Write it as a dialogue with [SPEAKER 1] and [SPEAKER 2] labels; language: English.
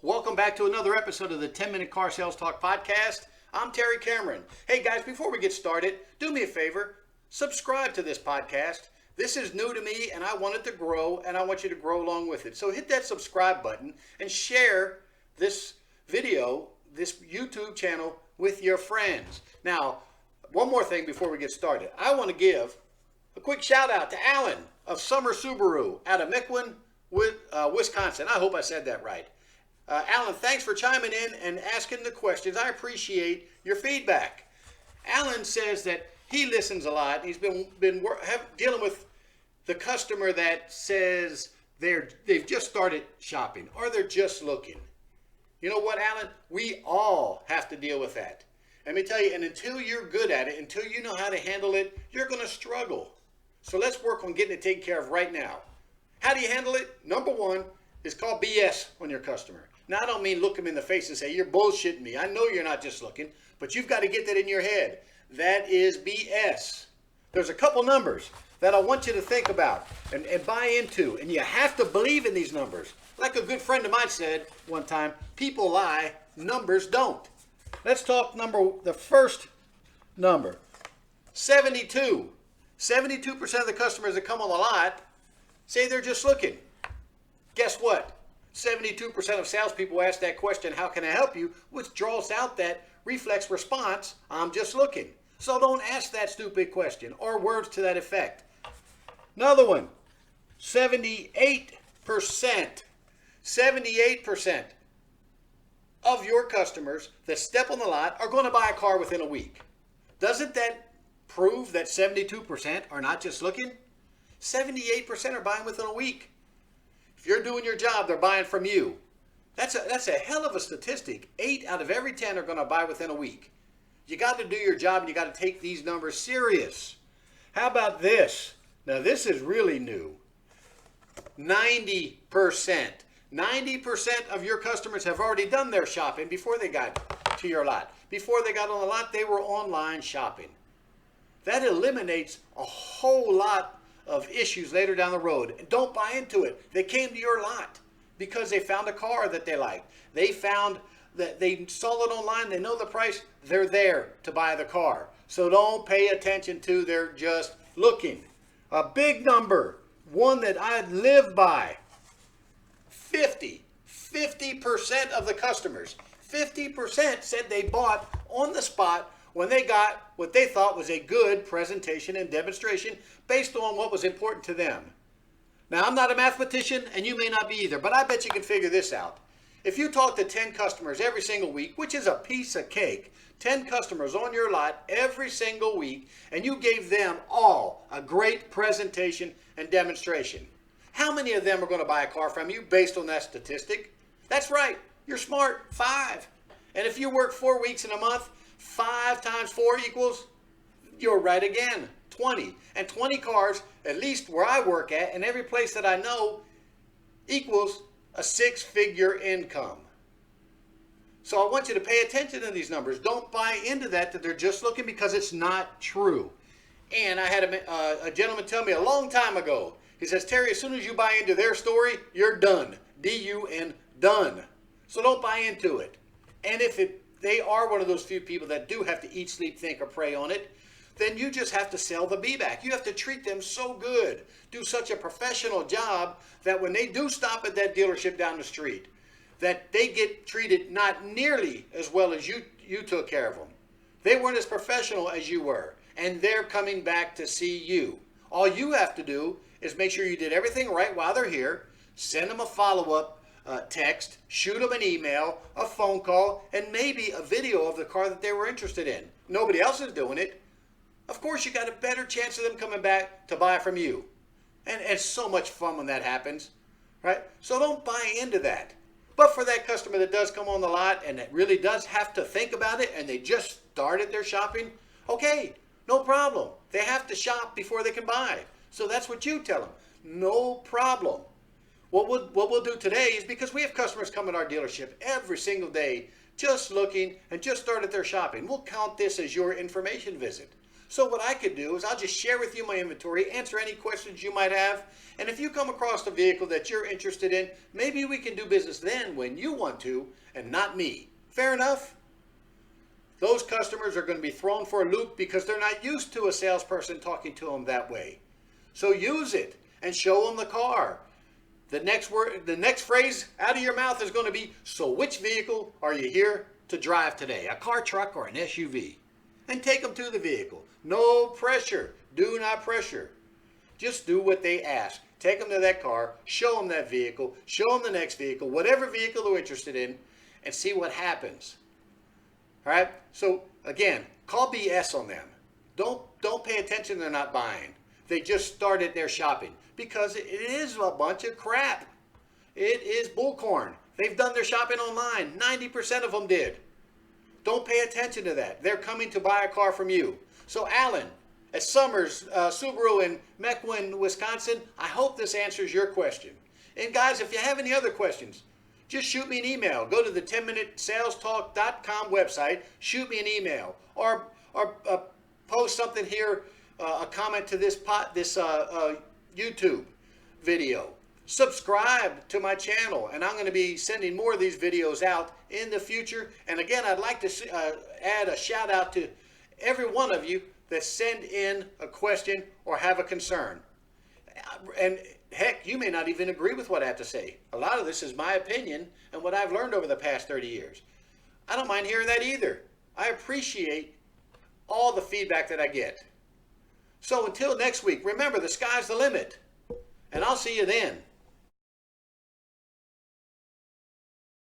[SPEAKER 1] Welcome back to another episode of the 10-Minute Car Sales Talk Podcast. I'm Terry Cameron. Hey guys, before we get started, do me a favor, subscribe to this podcast. This is new to me and I want it to grow and I want you to grow along with it. So hit that subscribe button and share this video, this YouTube channel with your friends. Now, one more thing before we get started. I want to give a quick shout out to Alan of Summer Subaru out of Mequon, Wisconsin. I hope I said that right. Alan, thanks for chiming in and asking the questions. I appreciate your feedback. Alan says that he listens a lot. He's been dealing with the customer that says they've just started shopping or they're just looking. You know what, Alan? We all have to deal with that. Let me tell you, and until you're good at it, until you know how to handle it, you're going to struggle. So let's work on getting it taken care of right now. How do you handle it? Number one is call BS on your customer. Now, I don't mean look them in the face and say, you're bullshitting me. I know you're not just looking, but you've got to get that in your head. That is BS. There's a couple numbers that I want you to think about and buy into, and you have to believe in these numbers. Like a good friend of mine said one time, people lie, numbers don't. Let's talk the first number, 72. 72% of the customers that come on the lot say they're just looking. Guess what? 72% of salespeople ask that question, how can I help you? Which draws out that reflex response, I'm just looking. So don't ask that stupid question or words to that effect. Another one, 78%. 78% of your customers that step on the lot are going to buy a car within a week. Doesn't that prove that 72% are not just looking? 78% are buying within a week. If you're doing your job, they're buying from you. That's a hell of a statistic. 8 out of every 10 are going to buy within a week. You got to do your job and you got to take these numbers serious. How about this? Now this is really new. 90%. 90% of your customers have already done their shopping before they got to your lot. Before they got on the lot, they were online shopping. That eliminates a whole lot of issues later down the road. And don't buy into it. They came to your lot because they found a car that they liked. They found that they saw it online. They know the price. They're there to buy the car. So don't pay attention to they're just looking. A big number, one that I live by, 50% of the customers, 50% said they bought on the spot when they got what they thought was a good presentation and demonstration based on what was important to them. Now, I'm not a mathematician, and you may not be either, but I bet you can figure this out. If you talk to 10 customers every single week, which is a piece of cake, 10 customers on your lot every single week, and you gave them all a great presentation and demonstration, how many of them are going to buy a car from you based on that statistic? That's right. You're smart. 5. And if you work 4 weeks in a month, 5 times 4 equals, you're right again, 20. And 20 cars, at least where I work at and every place that I know, equals a 6-figure income. So I want you to pay attention to these numbers. Don't buy into that they're just looking, because it's not true. And I had a gentleman tell me a long time ago, he says, Terry, as soon as you buy into their story, you're done. D-U-N, done. So don't buy into it. And if they are one of those few people that do have to eat, sleep, think, or pray on it, then you just have to sell the be-back. You have to treat them so good, do such a professional job that when they do stop at that dealership down the street, that they get treated not nearly as well as you took care of them. They weren't as professional as you were, and they're coming back to see you. All you have to do is make sure you did everything right while they're here, send them a follow-up text, shoot them an email, a phone call, and maybe a video of the car that they were interested in. Nobody else is doing it. Of course, you got a better chance of them coming back to buy from you. And it's so much fun when that happens, right? So don't buy into that. But for that customer that does come on the lot and that really does have to think about it and they just started their shopping, okay, no problem. They have to shop before they can buy. So that's what you tell them. No problem. What we'll do today is, because we have customers come in our dealership every single day just looking and just started their shopping, we'll count this as your information visit. So what I could do is I'll just share with you my inventory, answer any questions you might have, and if you come across a vehicle that you're interested in, maybe we can do business then when you want to and not me. Fair enough? Those customers are going to be thrown for a loop because they're not used to a salesperson talking to them that way. So use it and show them the car. The next phrase out of your mouth is going to be, so which vehicle are you here to drive today? A car, truck, or an SUV? And take them to the vehicle. No pressure. Do not pressure. Just do what they ask. Take them to that car, show them that vehicle, show them the next vehicle, whatever vehicle they're interested in, and see what happens. All right? So, again, call BS on them. Don't pay attention they're not buying. They just started their shopping because it is a bunch of crap. It is bullcorn. They've done their shopping online. 90% of them did. Don't pay attention to that. They're coming to buy a car from you. So Alan at Summers Subaru in Mequon, Wisconsin, I hope this answers your question. And guys, if you have any other questions, just shoot me an email. Go to the 10minutesalestalk.com website, shoot me an email, or post something here, a comment to this YouTube video. Subscribe to my channel, and I'm going to be sending more of these videos out in the future. And again, I'd like to add a shout out to every one of you that send in a question or have a concern. And heck, you may not even agree with what I have to say. A lot of this is my opinion and what I've learned over the past 30 years. I don't mind hearing that either. I appreciate all the feedback that I get. So until next week, remember, the sky's the limit. And I'll see you then.